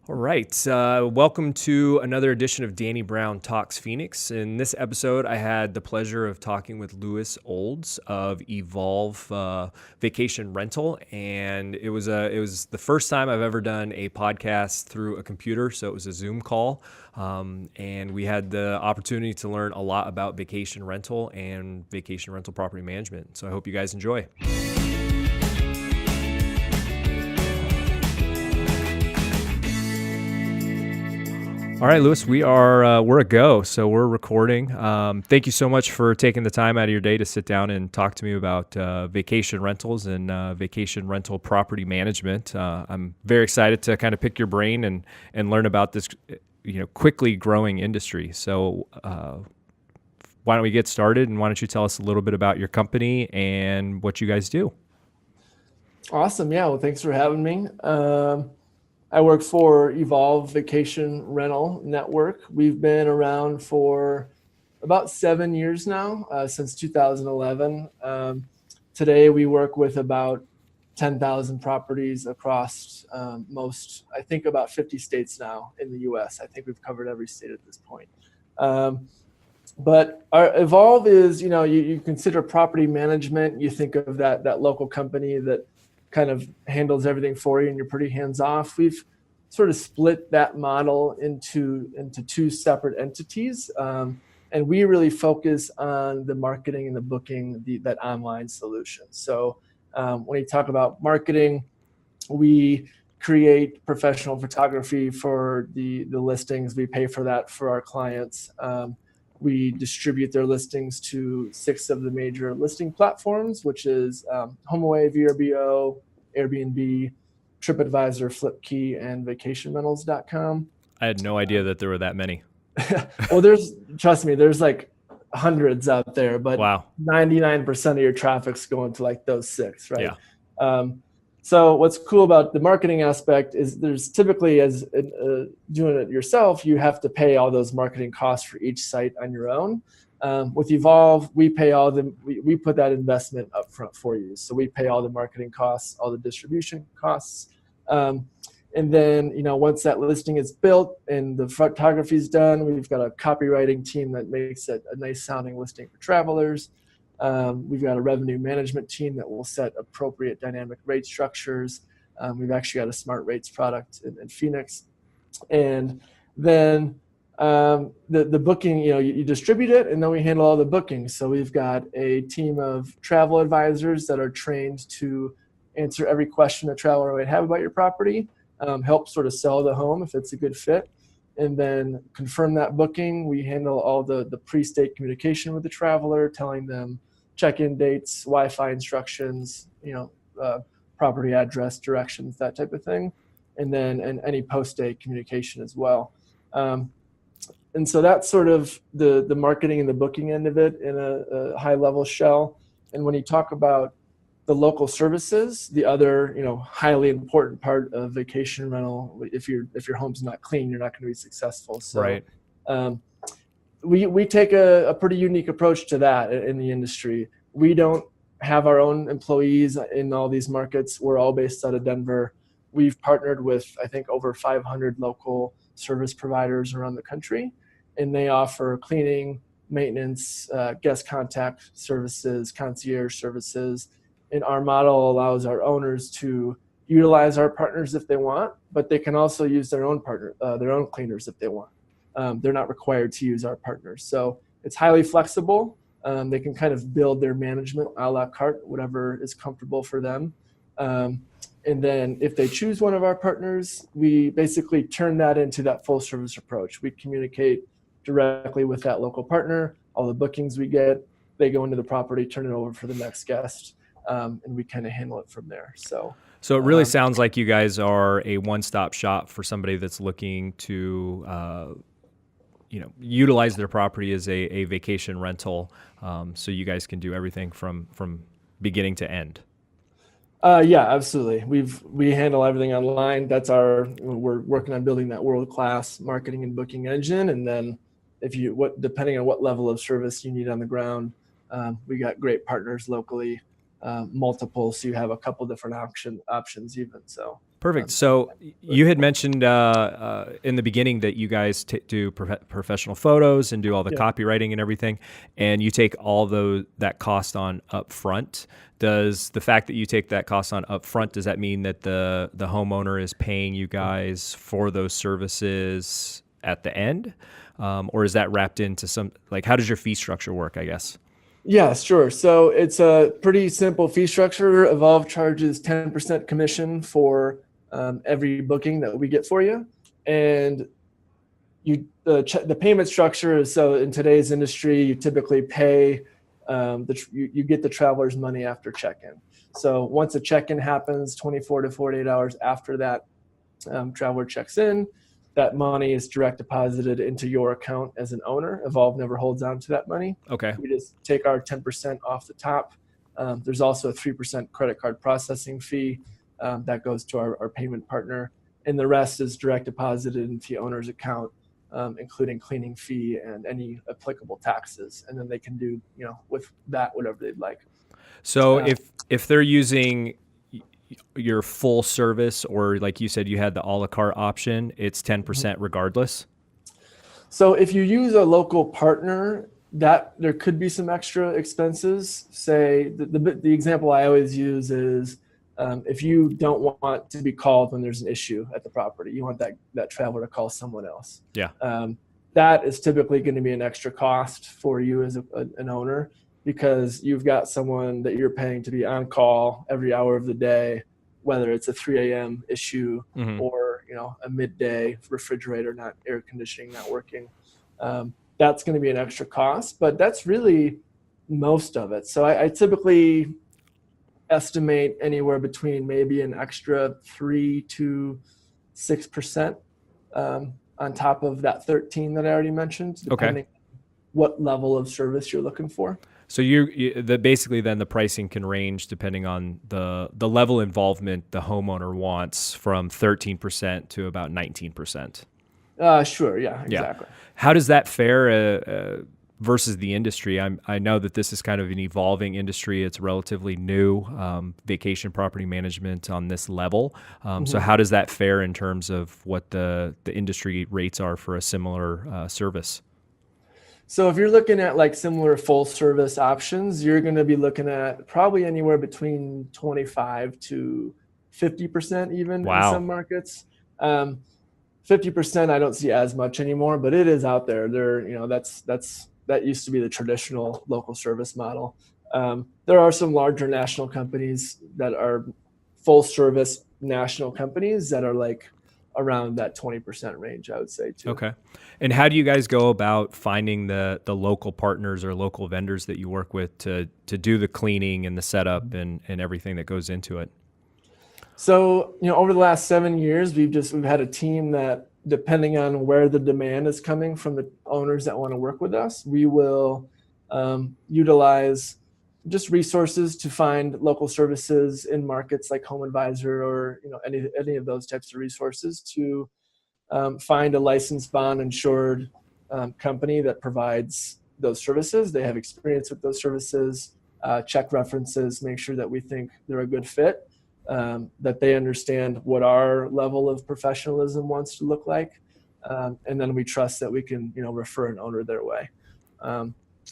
All right. Welcome to another edition of Danny Brown Talks Phoenix. In this episode, I had the pleasure of talking with Lewis Olds of Evolve Vacation Rental, and it was the first time I've ever done a podcast through a computer, so it was a Zoom call, and we had the opportunity to learn a lot about vacation rental and vacation rental property management. So I hope you guys enjoy. All right, Lewis, we're a go, so we're recording. Thank you so much for taking the time out of your day to sit down and talk to me about vacation rentals and vacation rental property management. I'm very excited to kind of pick your brain and learn about this, quickly growing industry. So why don't we get started, and why don't you tell us a little bit about your company and what you guys do? Awesome. Yeah. Well, thanks for having me. I work for Evolve Vacation Rental Network. We've been around for about 7 years now, since 2011. Today, we work with about 10,000 properties across about 50 states now in the U.S. I think we've covered every state at this point. But our Evolve is, you consider property management, you think of that local company that kind of handles everything for you and you're pretty hands off. We've sort of split that model into two separate entities. And we really focus on the marketing and the booking, that online solution. So when you talk about marketing, we create professional photography for the listings. We pay for that for our clients. We distribute their listings to 6 of the major listing platforms, which is HomeAway, VRBO, Airbnb, TripAdvisor, Flipkey, and vacationrentals.com. I had no idea that there were that many. Well, trust me, there's like hundreds out there, but Wow. 99% of your traffic's going to like those 6, right? Yeah. So what's cool about the marketing aspect is there's typically, as doing it yourself, you have to pay all those marketing costs for each site on your own. With Evolve, we pay we put that investment up front for you. So we pay all the marketing costs, all the distribution costs. And then, once that listing is built and the photography is done, we've got a copywriting team that makes it a nice sounding listing for travelers. We've got a revenue management team that will set appropriate dynamic rate structures. We've actually got a smart rates product in Phoenix. And then the booking, you distribute it, and then we handle all the bookings. So we've got a team of travel advisors that are trained to answer every question a traveler might have about your property, help sort of sell the home if it's a good fit, and then confirm that booking. We handle all the pre-stay communication with the traveler, telling them check-in dates, Wi-Fi instructions, property address, directions, that type of thing, and then any post-stay communication as well. And so that's sort of the marketing and the booking end of it in a high-level shell. And when you talk about the local services, the other highly important part of vacation rental, if your home's not clean, you're not going to be successful. So Right. We take a pretty unique approach to that in the industry. We don't have our own employees in all these markets. We're all based out of Denver. We've partnered with, I think, over 500 local service providers around the country, and they offer cleaning, maintenance, guest contact services, concierge services. And our model allows our owners to utilize our partners if they want, but they can also use their own cleaners if they want. They're not required to use our partners. So it's highly flexible. They can kind of build their management a la carte, whatever is comfortable for them. And then if they choose one of our partners, we basically turn that into that full service approach. We communicate directly with that local partner. All the bookings we get, they go into the property, turn it over for the next guest, and we kind of handle it from there. So it really sounds like you guys are a one-stop shop for somebody that's looking to, utilize their property as a vacation rental. So you guys can do everything from beginning to end. Yeah, absolutely. We handle everything online. We're working on building that world-class marketing and booking engine. And then depending on what level of service you need on the ground, we got great partners locally, multiple. So you have a couple different options even. So Perfect. So you had mentioned in the beginning that you guys do professional photos and do all the Yeah. copywriting and everything, and you take all that cost on up front. Does the fact that you take that cost on up front, does that mean that the homeowner is paying you guys for those services at the end? Or is that wrapped into some, like, how does your fee structure work, I guess? Yeah, sure. So it's a pretty simple fee structure. Evolve charges 10% commission for every booking that we get for you. And the payment structure is, so in today's industry, you typically pay, you get the traveler's money after check-in. So once a check-in happens, 24 to 48 hours after that traveler checks in, that money is direct deposited into your account as an owner. Evolve never holds on to that money. Okay. We just take our 10% off the top. There's also a 3% credit card processing fee that goes to our payment partner. And the rest is direct deposited into the owner's account, including cleaning fee and any applicable taxes. And then they can do, with that, whatever they'd like. So if they're using your full service, or like you said, you had the a la carte option, it's 10% regardless. So if you use a local partner, that there could be some extra expenses. Say the example I always use is if you don't want to be called when there's an issue at the property, you want that traveler to call someone else. Yeah. That is typically going to be an extra cost for you as an owner, because you've got someone that you're paying to be on call every hour of the day, whether it's a 3 a.m. issue or a midday refrigerator not air conditioning not working. That's going to be an extra cost, but that's really most of it. So I typically estimate anywhere between maybe an extra 3 to 6% on top of that 13 that I already mentioned, depending on what level of service you're looking for. So basically then the pricing can range depending on the level involvement the homeowner wants, from 13% to about 19%. Sure. Yeah, exactly. Yeah. How does that fare versus the industry? I know that this is kind of an evolving industry. It's relatively new, vacation property management on this level. So how does that fare in terms of what the industry rates are for a similar service? So if you're looking at like similar full service options, you're going to be looking at probably anywhere between 25 to 50% even in some markets. 50% I don't see as much anymore, but it is out there. That used to be the traditional local service model. There are some larger national companies that are full service national companies that are like around that 20% range, I would say too. Okay. And how do you guys go about finding the local partners or local vendors that you work with to do the cleaning and the setup and everything that goes into it? So, over the last 7 years, we've had a team that, depending on where the demand is coming from the owners that want to work with us, we will utilize just resources to find local services in markets like Home Advisor or any of those types of resources to find a licensed bond insured company that provides those services. They have experience with those services, check references, make sure that we think they're a good fit, that they understand what our level of professionalism wants to look like, and then we trust that we can refer an owner their way.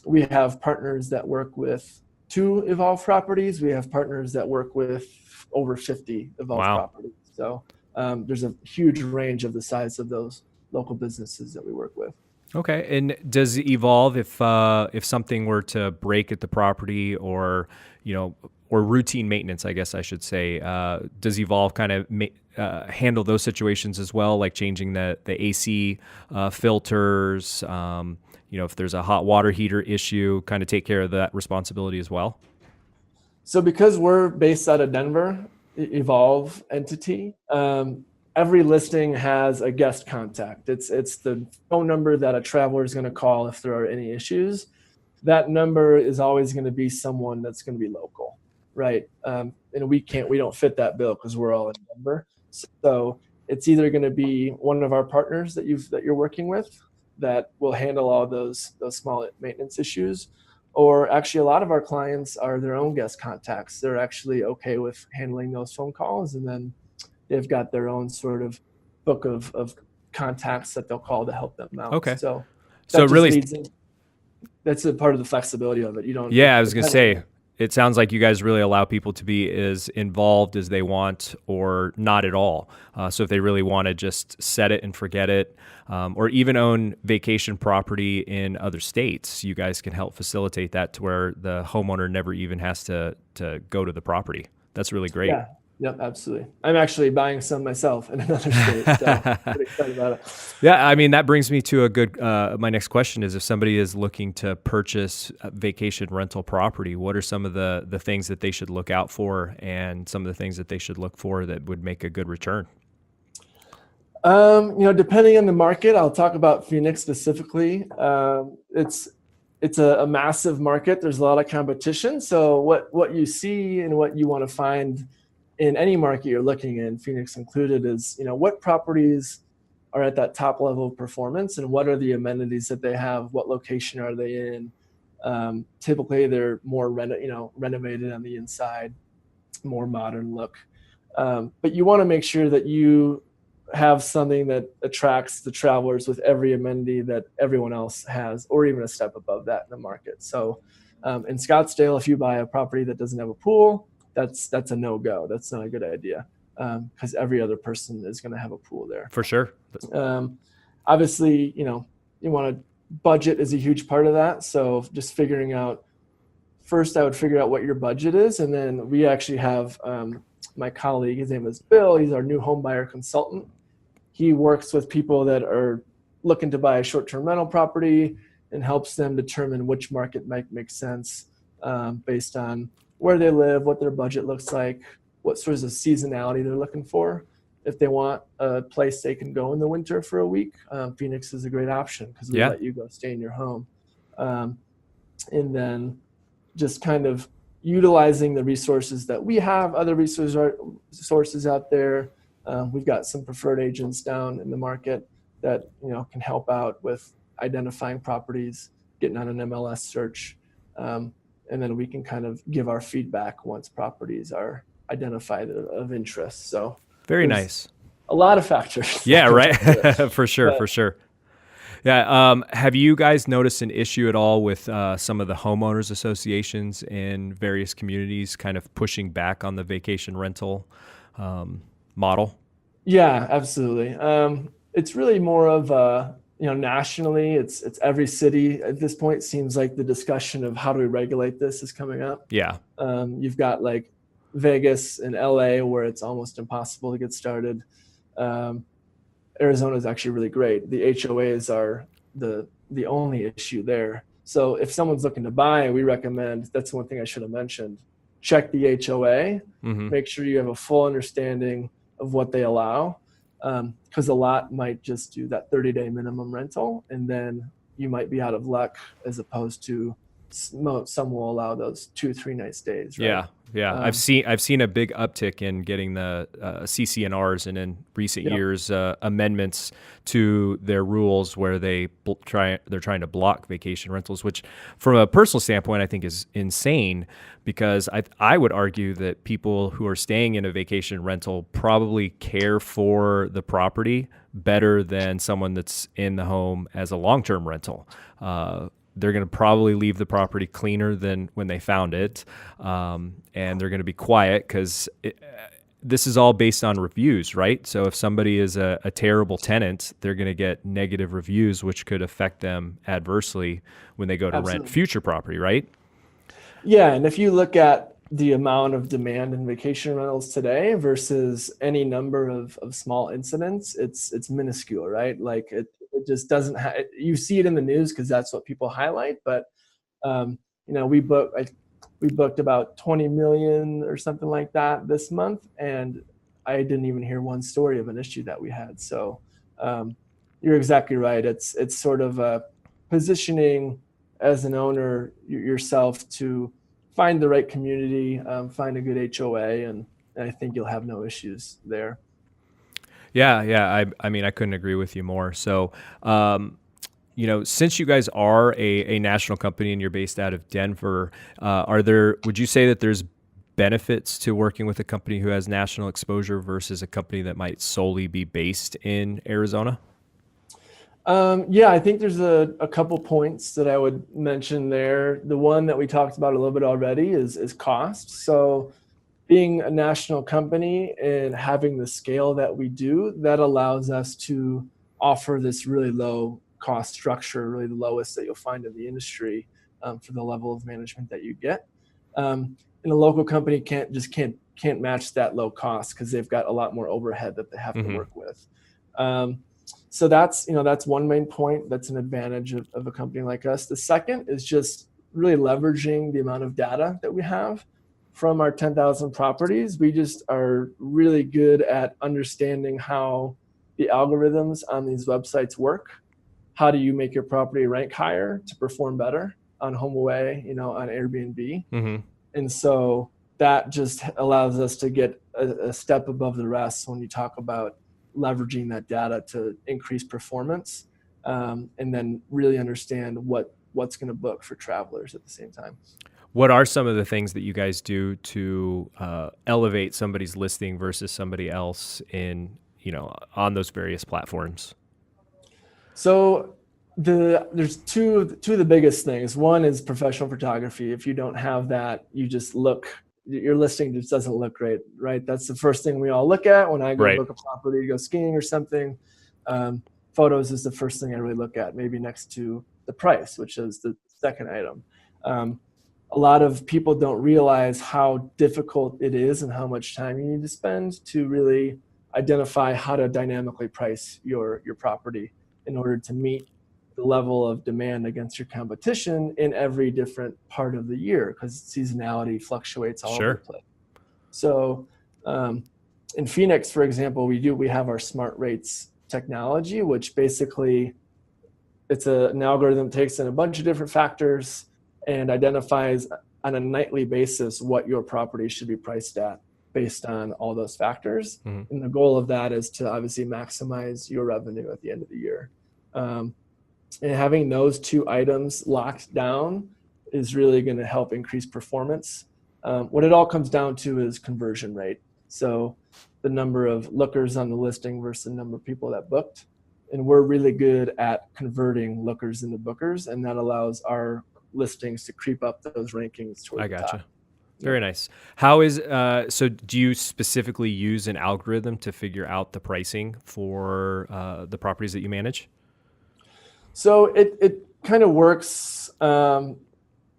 We have partners that work with 2 Evolve properties. We have partners that work with over 50 Evolve properties. So there's a huge range of the size of those local businesses that we work with. Okay. And does Evolve, if something were to break at the property, or routine maintenance, I guess I should say, does Evolve kind of handle those situations as well, like changing the AC filters? If there's a hot water heater issue, kind of take care of that responsibility as well? So because we're based out of Denver, Evolve entity, every listing has a guest contact. It's the phone number that a traveler is going to call if there are any issues. That number is always going to be someone that's going to be local, right? And we don't fit that bill because we're all in Denver. So it's either going to be one of our partners that you're working with that will handle all those small maintenance issues, or actually a lot of our clients are their own guest contacts. They're actually okay with handling those phone calls, and then they've got their own sort of book of contacts that they'll call to help them out. Okay. So So that just really, leads in. That's a part of the flexibility of it. You don't. yeah, I was going to Depending say, it sounds like you guys really allow people to be as involved as they want or not at all. So if they really want to just set it and forget it, or even own vacation property in other states, you guys can help facilitate that to where the homeowner never even has to go to the property. That's really great. Yeah. Yep, absolutely. I'm actually buying some myself in another state, so pretty excited about it. Yeah, I mean, that brings me to a good, my next question is, if somebody is looking to purchase a vacation rental property, what are some of the things that they should look out for and some of the things that they should look for that would make a good return? Depending on the market, I'll talk about Phoenix specifically. It's a massive market. There's a lot of competition. So what you see and what you want to find in any market you're looking in, Phoenix included, is what properties are at that top level of performance and what are the amenities that they have, what location are they in. Typically they're more renovated on the inside, more modern look, but you want to make sure that you have something that attracts the travelers with every amenity that everyone else has, or even a step above that in the market. So in Scottsdale, if you buy a property that doesn't have a pool, that's a no-go. That's not a good idea, because every other person is going to have a pool there. For sure. Obviously, you want to budget is a huge part of that. So just figuring out, first I would figure out what your budget is. And then we actually have my colleague, his name is Bill. He's our new home buyer consultant. He works with people that are looking to buy a short-term rental property and helps them determine which market might make sense based on where they live, what their budget looks like, what sorts of seasonality they're looking for. If they want a place they can go in the winter for a week, Phoenix is a great option because we let you go stay in your home. And then just kind of utilizing the resources that we have, other resources out there. We've got some preferred agents down in the market that can help out with identifying properties, getting on an MLS search, and then we can kind of give our feedback once properties are identified of interest. So very nice. A lot of factors. Yeah, right. For sure. Yeah. Have you guys noticed an issue at all with some of the homeowners associations in various communities kind of pushing back on the vacation rental model? Yeah, absolutely. It's really more of nationally, it's every city at this point. Seems like the discussion of how do we regulate this is coming up. Yeah. You've got like Vegas and LA where it's almost impossible to get started. Arizona is actually really great. The HOAs are the only issue there. So if someone's looking to buy, we recommend, that's one thing I should have mentioned, check the HOA, make sure you have a full understanding of what they allow. Because a lot might just do that 30-day minimum rental, and then you might be out of luck, as opposed to some will allow those 2-3 night stays. Right? Yeah. I've seen a big uptick in getting the CCNRs, and in recent years amendments to their rules where they're trying to block vacation rentals, which from a personal standpoint I think is insane, because I would argue that people who are staying in a vacation rental probably care for the property better than someone that's in the home as a long-term rental. They're going to probably leave the property cleaner than when they found it, and they're going to be quiet because this is all based on reviews, right? So if somebody is a terrible tenant, they're going to get negative reviews, which could affect them adversely when they go to rent future property, right? Yeah, and if you look at the amount of demand in vacation rentals today versus any number of small incidents, it's minuscule, right? Like it just doesn't you see it in the news because that's what people highlight, but we booked about 20 million or something like that this month, and I didn't even hear one story of an issue that we had. So you're exactly right. It's sort of positioning as an owner yourself to find the right community, find a good HOA, and I think you'll have no issues there. Yeah. I mean, I couldn't agree with you more. So, since you guys are a national company and you're based out of Denver, would you say that there's benefits to working with a company who has national exposure versus a company that might solely be based in Arizona? Yeah, I think there's a couple points that I would mention there. The one that we talked about a little bit already is cost. So being a national company and having the scale that we do, that allows us to offer this really low cost structure, really the lowest that you'll find in the industry for the level of management that you get. And a local company can't match that low cost because they've got a lot more overhead that they have to work with. So that's one main point. That's an advantage of a company like us. The second is just really leveraging the amount of data that we have from our 10,000 properties. We just are really good at understanding how the algorithms on these websites work. How do you make your property rank higher to perform better on HomeAway, on Airbnb? And so that just allows us to get a step above the rest when you talk about leveraging that data to increase performance, and then really understand what's going to book for travelers at the same time. What are some of the things that you guys do to elevate somebody's listing versus somebody else on those various platforms? So there's two of the biggest things. One is professional photography. If you don't have that, your listing just doesn't look great, right? That's the first thing we all look at when I go book a property to go skiing or something. Photos is the first thing I really look at, maybe next to the price, which is the second item. A lot of people don't realize how difficult it is and how much time you need to spend to really identify how to dynamically price your property in order to meet the level of demand against your competition in every different part of the year, because seasonality fluctuates all over the place. So in Phoenix, for example, we have our smart rates technology, which basically it's an algorithm that takes in a bunch of different factors and identifies on a nightly basis what your property should be priced at based on all those factors. And the goal of that is to obviously maximize your revenue at the end of the year. And having those two items locked down is really going to help increase performance. What it all comes down to is conversion rate. So the number of lookers on the listing versus the number of people that booked. And we're really good at converting lookers into bookers, and that allows our listings to creep up those rankings toward the top. Very nice. How is so do you specifically use an algorithm to figure out the pricing for the properties that you manage? So it kind of works. I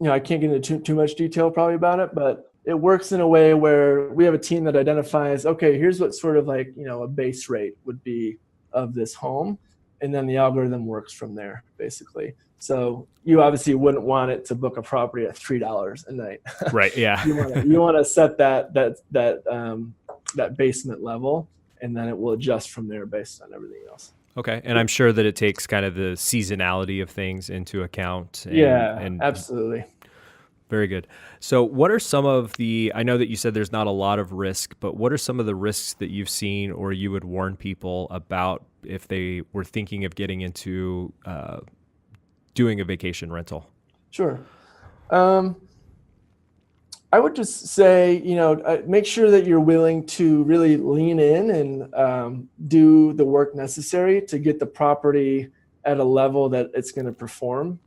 can't get into too much detail probably about it, but it works in a way where we have a team that identifies, okay, here's what sort of a base rate would be of this home. And then the algorithm works from there, basically. So you obviously wouldn't want it to book a property at $3 a night. Right. Yeah. you want to set that basement level, and then it will adjust from there based on everything else. Okay. And I'm sure that it takes kind of the seasonality of things into account. And absolutely. Very good. So what are some of I know that you said there's not a lot of risk, but what are some of the risks that you've seen or you would warn people about if they were thinking of getting into doing a vacation rental? Sure. I would just say, make sure that you're willing to really lean in and do the work necessary to get the property at a level that it's going to perform.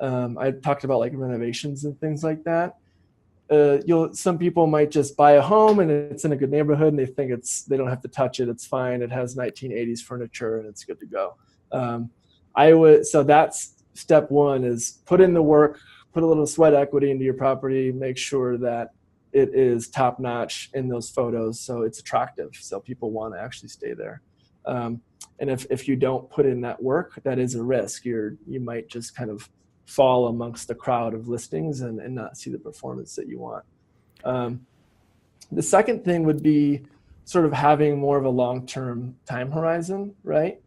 I talked about renovations and things like that. Some people might just buy a home and it's in a good neighborhood and they think they don't have to touch it. It's fine. It has 1980s furniture and it's good to go. So that's step one, is put in the work, put a little sweat equity into your property, make sure that it is top notch in those photos so it's attractive, so people want to actually stay there. And if you don't put in that work, that is a risk. You might just kind of fall amongst the crowd of listings and not see the performance that you want. The second thing would be sort of having more of a long-term time horizon, right?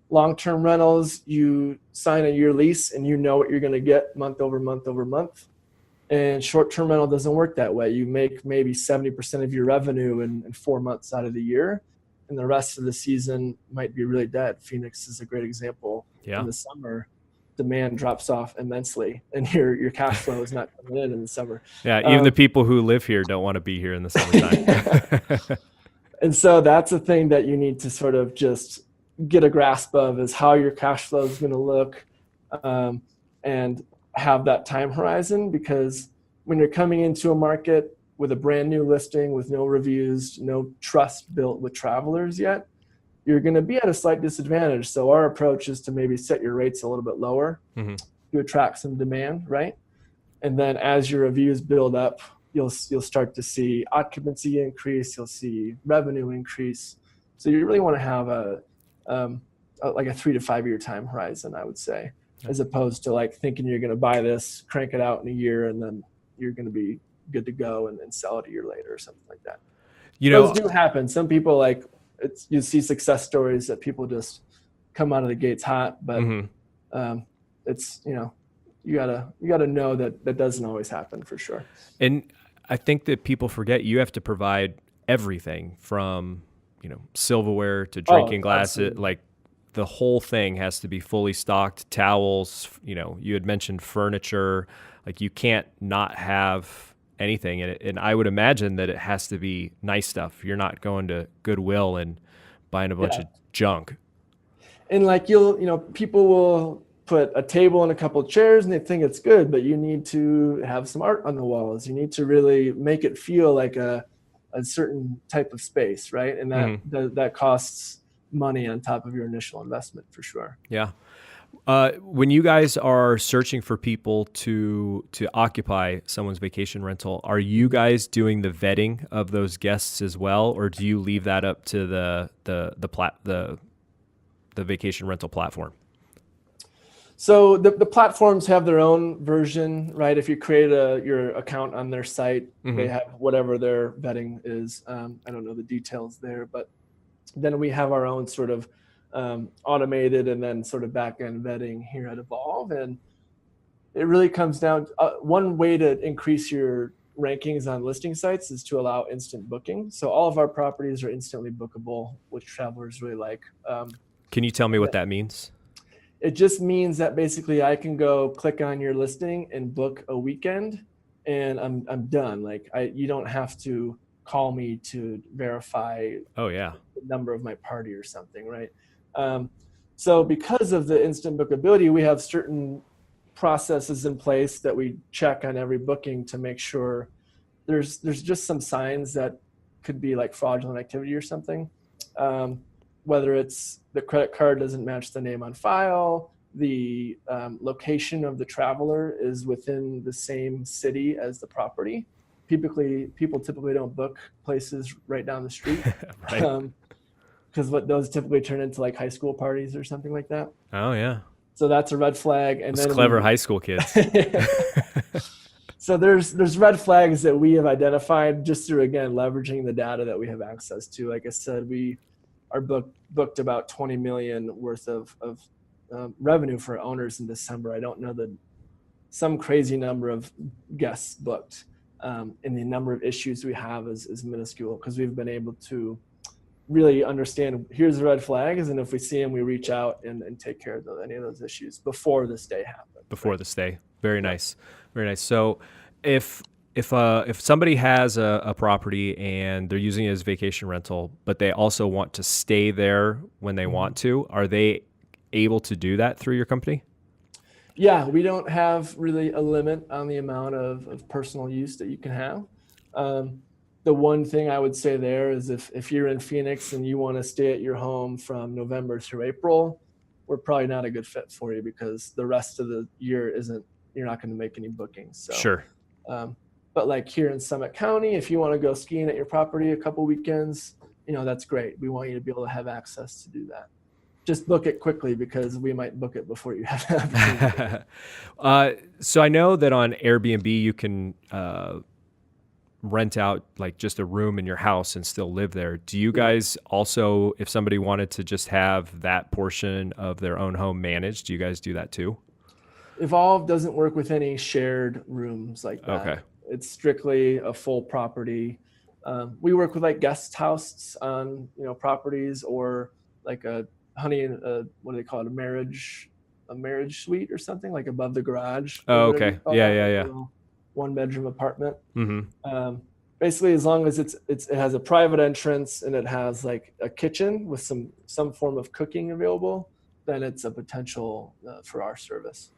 Long-term rentals, you sign a year lease and you know what you're going to get month over month over month. And short-term rental doesn't work that way. You make maybe 70% of your revenue in 4 months out of the year, and the rest of the season might be really dead. Phoenix is a great example. Yeah. In the summer, demand drops off immensely and your cash flow is not coming in the summer. Yeah, even the people who live here don't want to be here in the summertime. And so that's a thing that you need to sort of just get a grasp of, is how your cash flow is going to look, and have that time horizon. Because when you're coming into a market with a brand new listing with no reviews, no trust built with travelers yet, you're going to be at a slight disadvantage. So our approach is to maybe set your rates a little bit lower to attract some demand, right? And then as your reviews build up, you'll start to see occupancy increase, you'll see revenue increase. So you really want to have like a 3 to 5 year time horizon, I would say, as opposed to like thinking you're going to buy this, crank it out in a year, and then you're going to be good to go and sell it a year later or something like that. Those do happen. Some people, like, you see success stories that people just come out of the gates hot, but it's, you gotta know that doesn't always happen, for sure. And I think that people forget you have to provide everything from, silverware to drinking glasses. Like, the whole thing has to be fully stocked. Towels, you had mentioned furniture. Like, you can't not have anything in it. And I would imagine that it has to be nice stuff. You're not going to Goodwill and buying a bunch of junk. And like, people will put a table and a couple of chairs and they think it's good, but you need to have some art on the walls. You need to really make it feel like a certain type of space, right? And that costs money on top of your initial investment, for sure. Yeah. When you guys are searching for people to occupy someone's vacation rental, are you guys doing the vetting of those guests as well, or do you leave that up to the vacation rental platform? So the platforms have their own version, right? If you create your account on their site, they have whatever their vetting is. I don't know the details there, but then we have our own sort of automated and then sort of back-end vetting here at Evolve. And it really comes down to one way to increase your rankings on listing sites is to allow instant booking. So all of our properties are instantly bookable, which travelers really like. Can you tell me what that means? It just means that basically I can go click on your listing and book a weekend, and I'm done. Like, you don't have to call me to verify the number of my party or something, right? So because of the instant bookability, we have certain processes in place that we check on every booking to make sure there's just some signs that could be like fraudulent activity or something. Whether it's the credit card doesn't match the name on file, the location of the traveler is within the same city as the property. People typically don't book places right down the street. Because what those typically turn into like high school parties or something like that. Oh yeah. So that's a red flag. And those clever high school kids. So there's red flags that we have identified just through, again, leveraging the data that we have access to. Like I said, we are booked about 20 million worth of revenue for owners in December. I don't know some crazy number of guests booked, and the number of issues we have is minuscule, because we've been able to really understand, here's the red flags, and if we see them, we reach out and take care of any of those issues before the stay happens. Before the stay. Very nice. Very nice. So if somebody has a property and they're using it as vacation rental, but they also want to stay there when they want to, are they able to do that through your company? Yeah, we don't have really a limit on the amount of personal use that you can have. The one thing I would say there is if you're in Phoenix and you want to stay at your home from November through April, we're probably not a good fit for you, because the rest of the year you're not going to make any bookings. So, sure. But like here in Summit County, if you want to go skiing at your property a couple weekends, that's great. We want you to be able to have access to do that. Just book it quickly, because we might book it before you have an opportunity. So I know that on Airbnb you can rent out like just a room in your house and still live there. Do you guys also, if somebody wanted to just have that portion of their own home managed, do you guys do that too? Evolve doesn't work with any shared rooms like that. Okay. It's strictly a full property. We work with like guest houses on properties, or like what do they call it, a marriage a marriage suite or something, like above the garage. Oh, Or whatever you okay. call Yeah, that, yeah, like a yeah. little 1-bedroom apartment. Mm-hmm. Basically, as long as it has a private entrance and it has like a kitchen with some form of cooking available, then it's a potential for our service.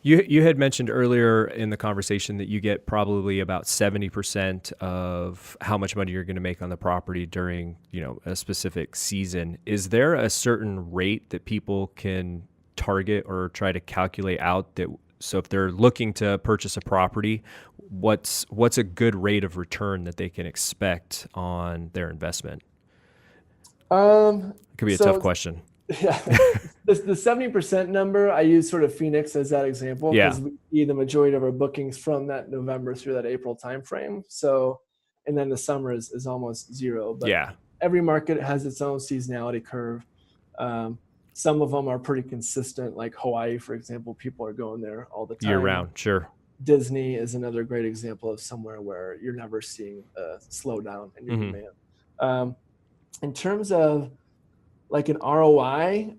You had mentioned earlier in the conversation that you get probably about 70% of how much money you're going to make on the property during, a specific season. Is there a certain rate that people can target or try to calculate out that, so if they're looking to purchase a property, what's a good rate of return that they can expect on their investment? It could be a tough So question. yeah, the 70% number, I use sort of Phoenix as that example Yeah. because we see the majority of our bookings from that November through that April timeframe. So, and then the summer is almost zero. But Yeah. every market has its own seasonality curve. Some of them are pretty consistent, like Hawaii, for example. People are going there all the time. Year round. Sure. Disney is another great example of somewhere where you're never seeing a slowdown in your demand. In terms of like an ROI,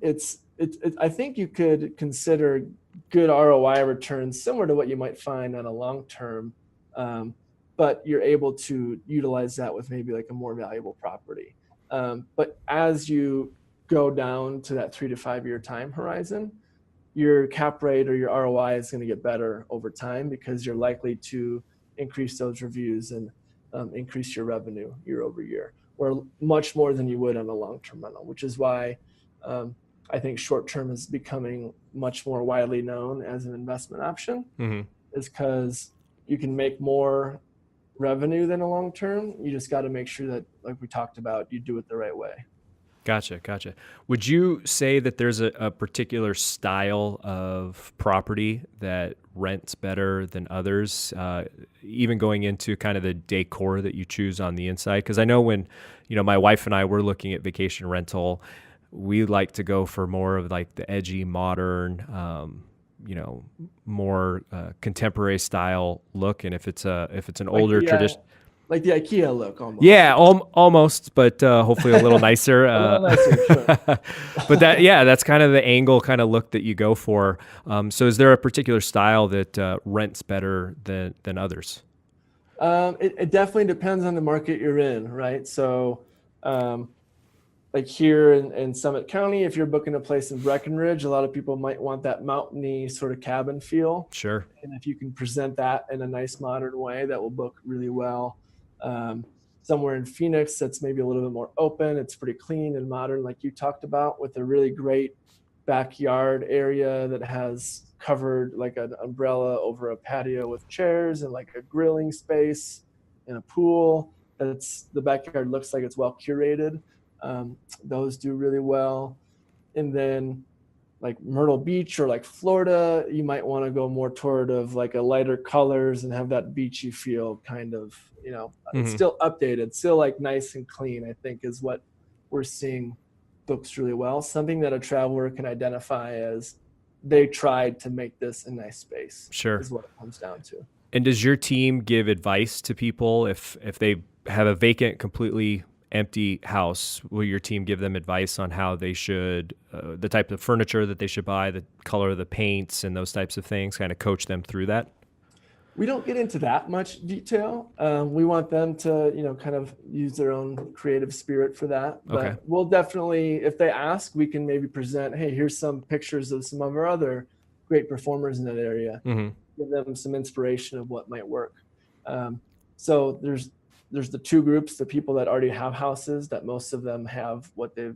I think you could consider good ROI returns similar to what you might find on a long term, but you're able to utilize that with maybe like a more valuable property. But as you go down to that 3 to 5 year time horizon, your cap rate or your ROI is going to get better over time because you're likely to increase those reviews and increase your revenue year over year, or much more than you would on a long-term rental, which is why I think short-term is becoming much more widely known as an investment option, is because you can make more revenue than a long-term. You just got to make sure that, like we talked about, you do it the right way. Gotcha. Would you say that there's a particular style of property that rents better than others, even going into kind of the decor that you choose on the inside? Because I know when, my wife and I were looking at vacation rental, we like to go for more of like the edgy, modern, more contemporary style look. And if it's an older tradition. Like the IKEA look almost. Yeah, almost, but hopefully a little nicer. A little nicer, sure. But that's kind of the angle kind of look that you go for. So is there a particular style that rents better than others? It definitely depends on the market you're in, right? So like here in Summit County, if you're booking a place in Breckenridge, a lot of people might want that mountainy sort of cabin feel. Sure. And if you can present that in a nice modern way, that will book really well. Somewhere in Phoenix that's maybe a little bit more open, it's pretty clean and modern, like you talked about, with a really great backyard area that has covered like an umbrella over a patio with chairs and like a grilling space and a pool. The backyard looks like it's well curated. Those do really well. And then like Myrtle Beach or like Florida, you might want to go more toward of like a lighter colors and have that beachy feel kind of, it's still updated, still like nice and clean, I think is what we're seeing books really well. Something that a traveler can identify as they tried to make this a nice space. Sure. Is what it comes down to. And does your team give advice to people if they have a vacant, completely empty house? Will your team give them advice on how they should, the type of furniture that they should buy, the color of the paints and those types of things, kind of coach them through that? We don't get into that much detail. We want them to, kind of use their own creative spirit for that. But We'll definitely, if they ask, we can maybe present, hey, here's some pictures of some of our other great performers in that area. Give them some inspiration of what might work. So there's the two groups, the people that already have houses, that most of them have what they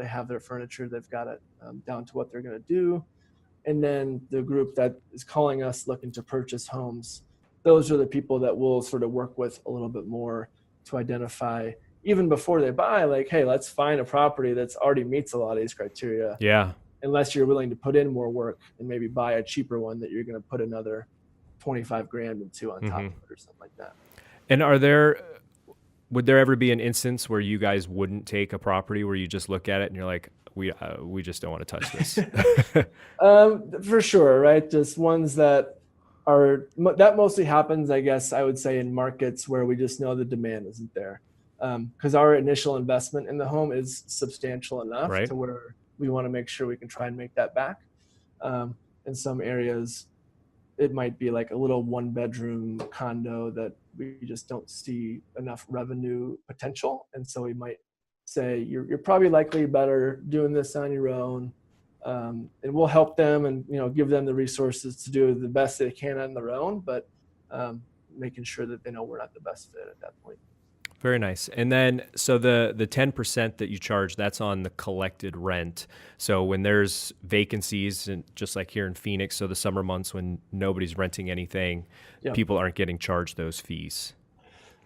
have their furniture, they've got it down to what they're going to do. And then the group that is calling us looking to purchase homes, those are the people that we'll sort of work with a little bit more to identify, even before they buy, like, hey, let's find a property that's already meets a lot of these criteria. Yeah. Unless you're willing to put in more work and maybe buy a cheaper one that you're going to put another 25 grand into on top of it or something like that. And would there ever be an instance where you guys wouldn't take a property where you just look at it and you're like, we just don't want to touch this? For sure, right? Just ones that mostly happens, I guess, I would say in markets where we just know the demand isn't there. Because our initial investment in the home is substantial enough to where we want to make sure we can try and make that back. In some areas, it might be like a little 1-bedroom condo that we just don't see enough revenue potential. And so we might say, you're probably likely better doing this on your own. And we'll help them and, give them the resources to do the best they can on their own, but making sure that they know we're not the best fit at that point. Very nice. And then, so the 10% that you charge, that's on the collected rent. So when there's vacancies, and just like here in Phoenix, so the summer months when nobody's renting anything, Yeah. people aren't getting charged those fees.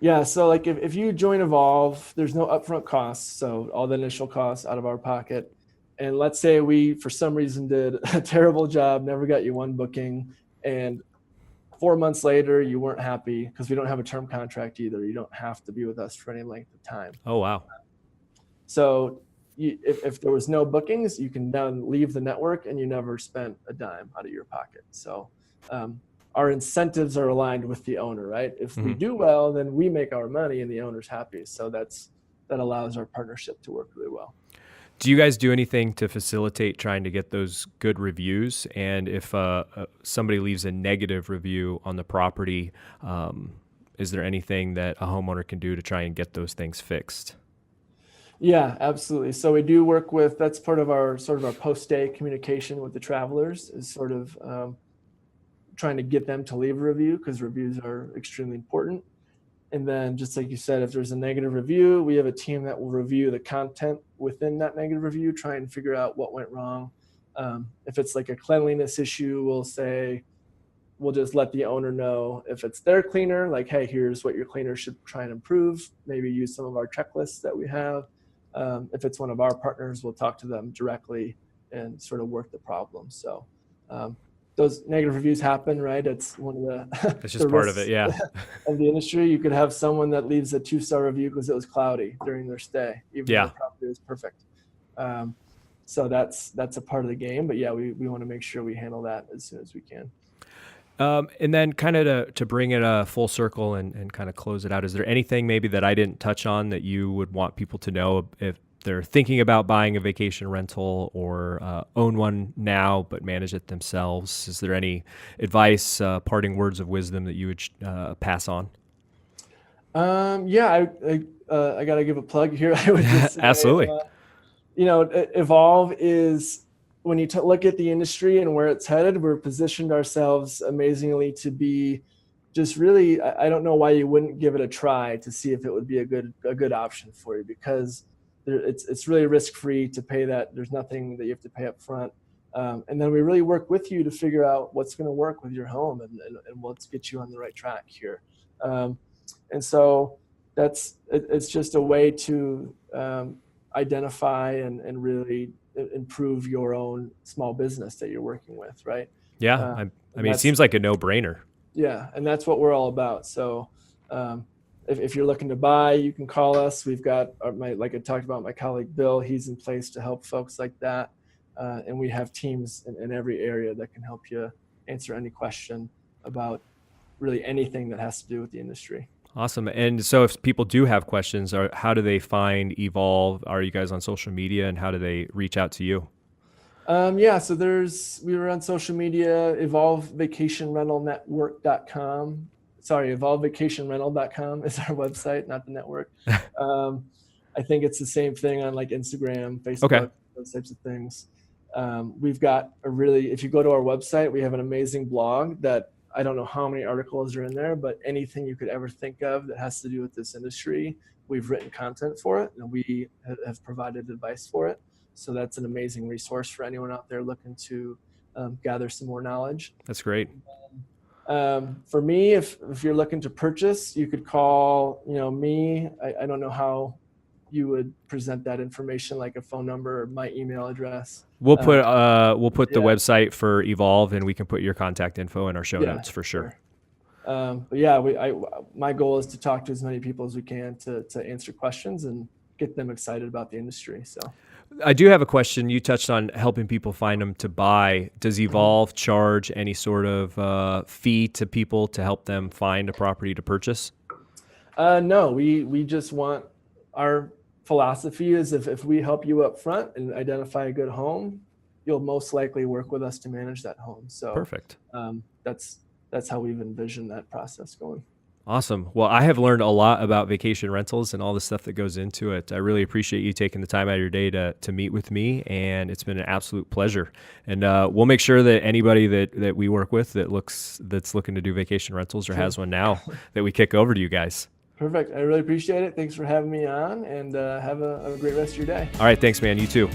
Yeah. So like if you join Evolve, there's no upfront costs. So all the initial costs out of our pocket. And let's say we, for some reason, did a terrible job, never got you one booking, and 4 months later, you weren't happy, because we don't have a term contract either. You don't have to be with us for any length of time. Oh, wow. So if there was no bookings, you can then leave the network and you never spent a dime out of your pocket. So our incentives are aligned with the owner, right? If we do well, then we make our money and the owner's happy. So that allows our partnership to work really well. Do you guys do anything to facilitate trying to get those good reviews? And if somebody leaves a negative review on the property, is there anything that a homeowner can do to try and get those things fixed? Yeah, absolutely. So we do work with, that's part of our post-stay communication with the travelers, is sort of trying to get them to leave a review, because reviews are extremely important. And then, just like you said, if there's a negative review, we have a team that will review the content within that negative review, try and figure out what went wrong. If it's like a cleanliness issue, we'll just let the owner know. If it's their cleaner, like, hey, here's what your cleaner should try and improve. Maybe use some of our checklists that we have. If it's one of our partners, we'll talk to them directly and sort of work the problem. So those negative reviews happen, right? It's one of the It's just part of it, yeah. of the industry. You could have someone that leaves a 2-star review because it was cloudy during their stay, even though the property was perfect. So that's a part of the game. But yeah, we want to make sure we handle that as soon as we can. And then kind of to bring it full circle and kind of close it out, is there anything maybe that I didn't touch on that you would want people to know if they're thinking about buying a vacation rental or own one now but manage it themselves? Is there any advice, parting words of wisdom that you would pass on? Yeah, I got to give a plug here. I would just say, absolutely. Evolve is, when you look at the industry and where it's headed, we're positioned ourselves amazingly to be just really, I don't know why you wouldn't give it a try to see if it would be a good option for you, because it's really risk-free to pay that. There's nothing that you have to pay up front. And then we really work with you to figure out what's going to work with your home and let's get you on the right track here. And so it's just a way to identify and really improve your own small business that you're working with, right? Yeah, I mean, it seems like a no-brainer. Yeah, and that's what we're all about. So if you're looking to buy, you can call us. We've got like I talked about, my colleague Bill, he's in place to help folks like that. And we have teams in every area that can help you answer any question about really anything that has to do with the industry. Awesome. And so if people do have questions, how do they find Evolve? Are you guys on social media, and how do they reach out to you? Yeah, so we were on social media, evolvevacationrentalnetwork.com. Sorry, evolvevacationrental.com is our website, not the network. I think it's the same thing on like Instagram, Facebook, those types of things. We've got if you go to our website, we have an amazing blog that I don't know how many articles are in there, but anything you could ever think of that has to do with this industry, we've written content for it, and we have provided advice for it. So that's an amazing resource for anyone out there looking to gather some more knowledge. That's great. For me, if you're looking to purchase, you could call me. I don't know how you would present that information, like a phone number or my email address. We'll put the website for Evolve, and we can put your contact info in our show notes for sure. But yeah, my goal is to talk to as many people as we can to answer questions and get them excited about the industry. So I do have a question. You touched on helping people find them to buy. Does Evolve charge any sort of fee to people to help them find a property to purchase? No, we just want, our philosophy is if we help you up front and identify a good home, you'll most likely work with us to manage that home. So Perfect. That's how we've envisioned that process going. Awesome. Well, I have learned a lot about vacation rentals and all the stuff that goes into it. I really appreciate you taking the time out of your day to meet with me, and it's been an absolute pleasure. And we'll make sure that anybody that we work with that's looking to do vacation rentals or has one now, that we kick over to you guys. Perfect. I really appreciate it. Thanks for having me on, and have a great rest of your day. All right. Thanks, man. You too.